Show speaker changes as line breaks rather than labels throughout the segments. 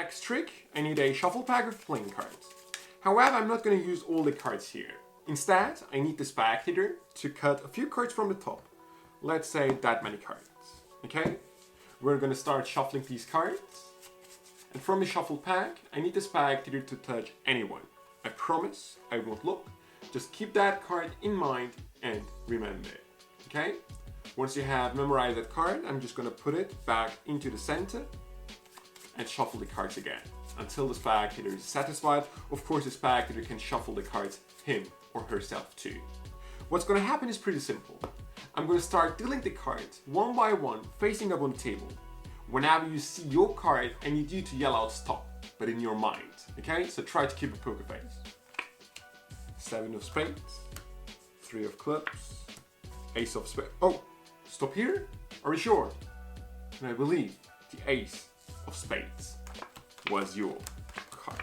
next trick, I need a shuffle pack of playing cards. However, I'm not going to use all the cards here. Instead, I need the spectator to cut a few cards from the top. Let's say that many cards. Okay? We're going to start shuffling these cards. And from the shuffle pack, I need the spectator to touch anyone. I promise I won't look. Just keep that card in mind and remember it. Okay? Once you have memorized that card, I'm just going to put it back into the center and shuffle the cards again until the spectator is satisfied. Of course, the spectator can shuffle the cards him or herself too. What's going to happen is pretty simple. I'm going to start dealing the cards one by one facing up on the table. Whenever you see your card, I need you to yell out stop, but in your mind. Okay? So try to keep a poker face. 7 of spades, 3 of clubs, ace of spades. Oh, stop here? Are you sure? And I believe the ace of spades was your card.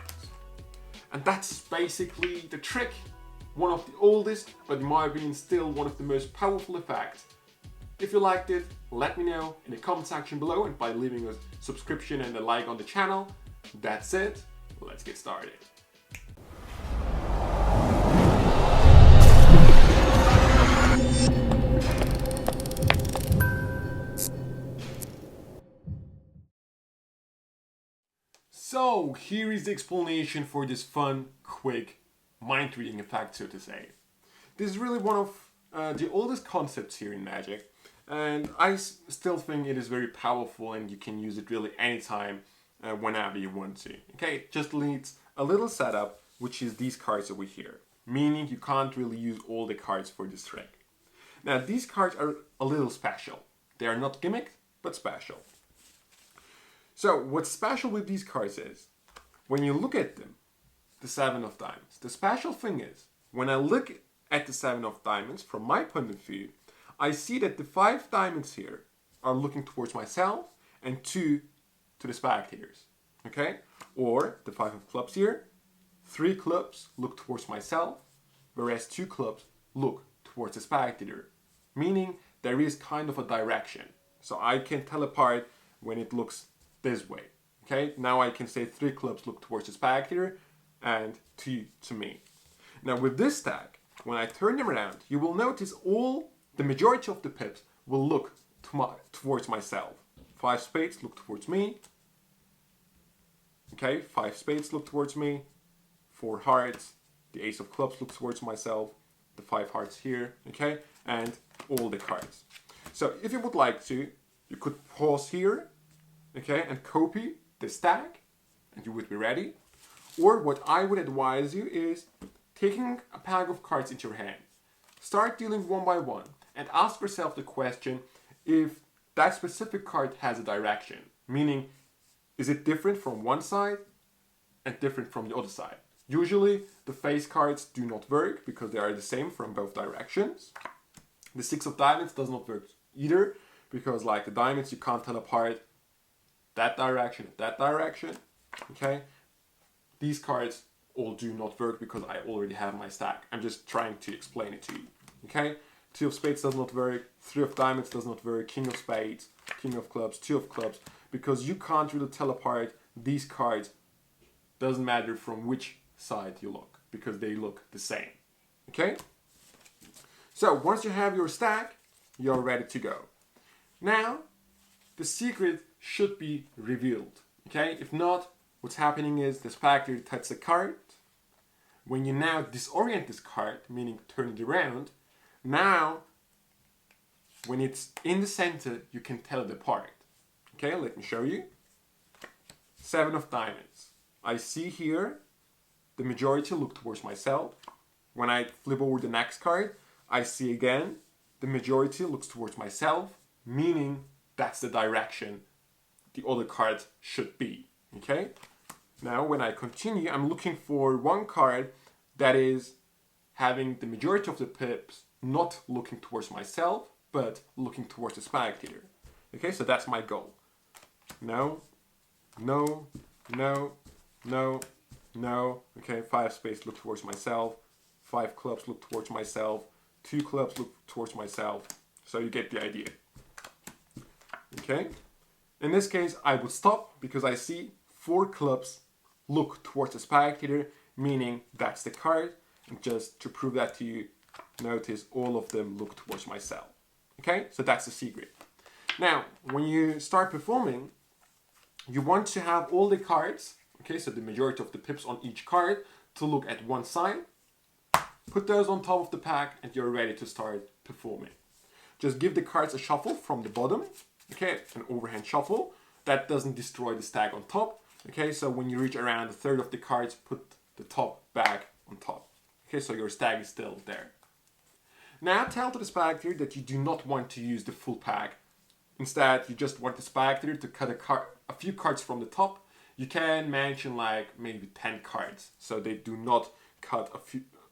And that's basically the trick. One of the oldest, but in my opinion still one of the most powerful effects. If you liked it, let me know in the comment section below and by leaving a subscription and a like on the channel. That's it. Let's get started. So here is the explanation for this fun, quick mind reading effect, so to say. This is really one of the oldest concepts here in Magic, and I still think it is very powerful and you can use it really anytime, whenever you want to. Okay, it just needs a little setup, which is these cards over here, meaning you can't really use all the cards for this trick. Now these cards are a little special. They are not gimmicked, but special. So what's special with these cards is, when you look at them, the 7 of diamonds, the special thing is, when I look at the 7 of diamonds, from my point of view, I see that the 5 diamonds here are looking towards myself and 2 to the spectators, okay? Or the 5 of clubs here, 3 clubs look towards myself, whereas 2 clubs look towards the spectator, meaning there is kind of a direction. So I can tell apart when it looks this way, okay? Now I can say 3 clubs look towards the spectator and 2 to me. Now with this stack, when I turn them around, you will notice the majority of the pips will look towards myself. 5 spades look towards me. Okay, 5 spades look towards me. 4 hearts, the ace of clubs looks towards myself. The 5 hearts here, okay? And all the cards. So if you would like to, you could pause here, okay, and copy the stack, and you would be ready. Or what I would advise you is taking a pack of cards into your hand. Start dealing one by one and ask yourself the question if that specific card has a direction. Meaning, is it different from one side and different from the other side? Usually, the face cards do not work because they are the same from both directions. The 6 of diamonds does not work either because like the diamonds, you can't tell apart that direction and that direction, okay? These cards all do not work because I already have my stack. I'm just trying to explain it to you, okay? 2 of spades does not work, 3 of diamonds does not work, king of spades, king of clubs, 2 of clubs, because you can't really tell apart these cards. Doesn't matter from which side you look, because they look the same, okay? So once you have your stack, you're ready to go. Now, the secret should be revealed, okay? If not, what's happening is the spectator touches a card. When you now disorient this card, meaning turn it around, now when it's in the center, you can tell it apart. Okay, let me show you. 7 of diamonds. I see here the majority look towards myself. When I flip over the next card, I see again the majority looks towards myself, meaning that's the direction the other card should be. Okay? Now, when I continue, I'm looking for one card that is having the majority of the pips not looking towards myself, but looking towards the spectator. Okay, so that's my goal. No, no, no, no, no. Okay, 5 spades look towards myself. 5 clubs look towards myself. 2 clubs look towards myself. So you get the idea. Okay? In this case, I would stop because I see 4 clubs look towards the spectator, meaning that's the card. And just to prove that to you, notice all of them look towards myself. Okay, so that's the secret. Now, when you start performing, you want to have all the cards, okay, so the majority of the pips on each card, to look at one side. Put those on top of the pack and you're ready to start performing. Just give the cards a shuffle from the bottom, okay, an overhand shuffle. That doesn't destroy the stack on top, okay, so when you reach around a third of the cards, put the top back on top. Okay, so your stack is still there. Now tell to the spectator that you do not want to use the full pack. Instead, you just want the spectator to cut a few cards from the top. You can mention like maybe 10 cards, so they do not cut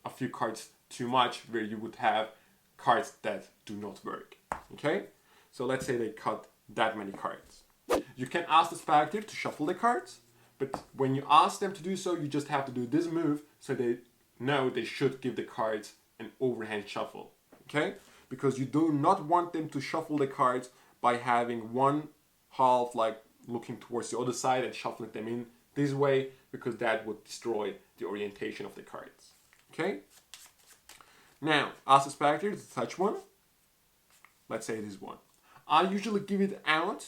a few cards too much, where you would have cards that do not work. Okay, so let's say they cut that many cards. You can ask the spectator to shuffle the cards, but when you ask them to do so, you just have to do this move so they know they should give the cards an overhand shuffle. Okay, because you do not want them to shuffle the cards by having one half like looking towards the other side and shuffling them in this way, because that would destroy the orientation of the cards. Okay, now ask the spectator to touch one. Let's say this one. I usually give it out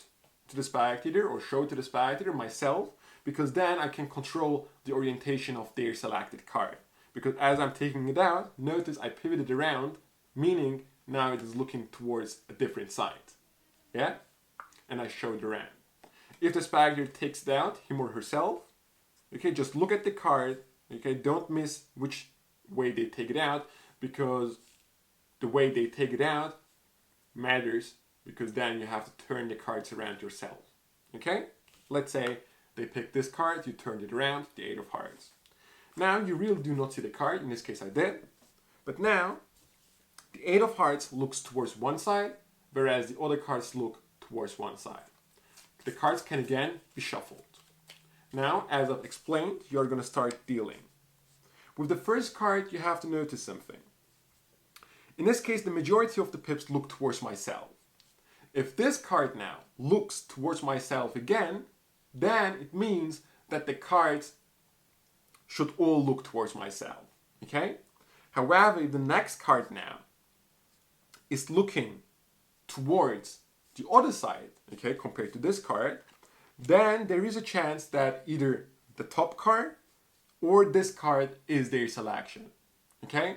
to the spectator or show it to the spectator myself, because then I can control the orientation of their selected card. Because as I'm taking it out, notice I pivoted around, meaning now it is looking towards a different side. Yeah? And I show it around. If the spectator takes it out, him or herself, okay, just look at the card, okay, don't miss which way they take it out, because the way they take it out matters, because then you have to turn the cards around yourself. Okay? Let's say they pick this card, you turn it around, the 8 of hearts. Now you really do not see the card, in this case I did, but now the 8 of hearts looks towards one side, whereas the other cards look towards one side. The cards can again be shuffled. Now, as I've explained, you're going to start dealing. With the first card, you have to notice something. In this case, the majority of the pips look towards myself. If this card now looks towards myself again, then it means that the cards should all look towards myself. Okay? However, if the next card now is looking towards the other side, okay, compared to this card, then there is a chance that either the top card or this card is their selection. Okay?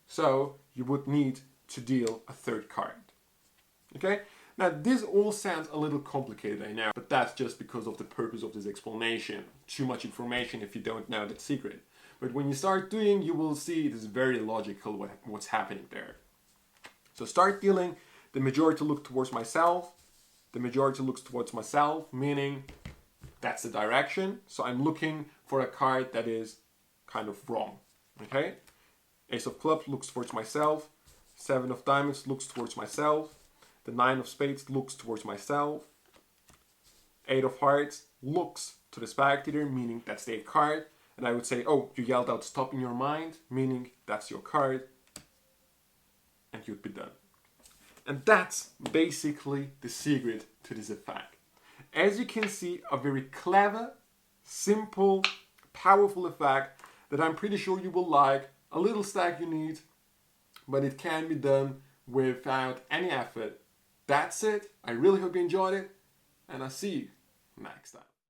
So you would need to deal a third card. Okay? Now this all sounds a little complicated, I know, but that's just because of the purpose of this explanation. Too much information if you don't know that secret. But when you start doing, you will see it is very logical what's happening there. So start dealing. The majority look towards myself. The majority looks towards myself, meaning that's the direction. So I'm looking for a card that is kind of wrong. Okay? Ace of clubs looks towards myself. 7 of diamonds looks towards myself. The 9 of spades looks towards myself. 8 of hearts looks to the spectator, meaning that's their card. And I would say, oh, you yelled out stop in your mind, meaning that's your card. And you'd be done. And that's basically the secret to this effect. As you can see, a very clever, simple, powerful effect that I'm pretty sure you will like. A little stack you need, but it can be done without any effort. That's it. I really hope you enjoyed it, and I'll see you next time.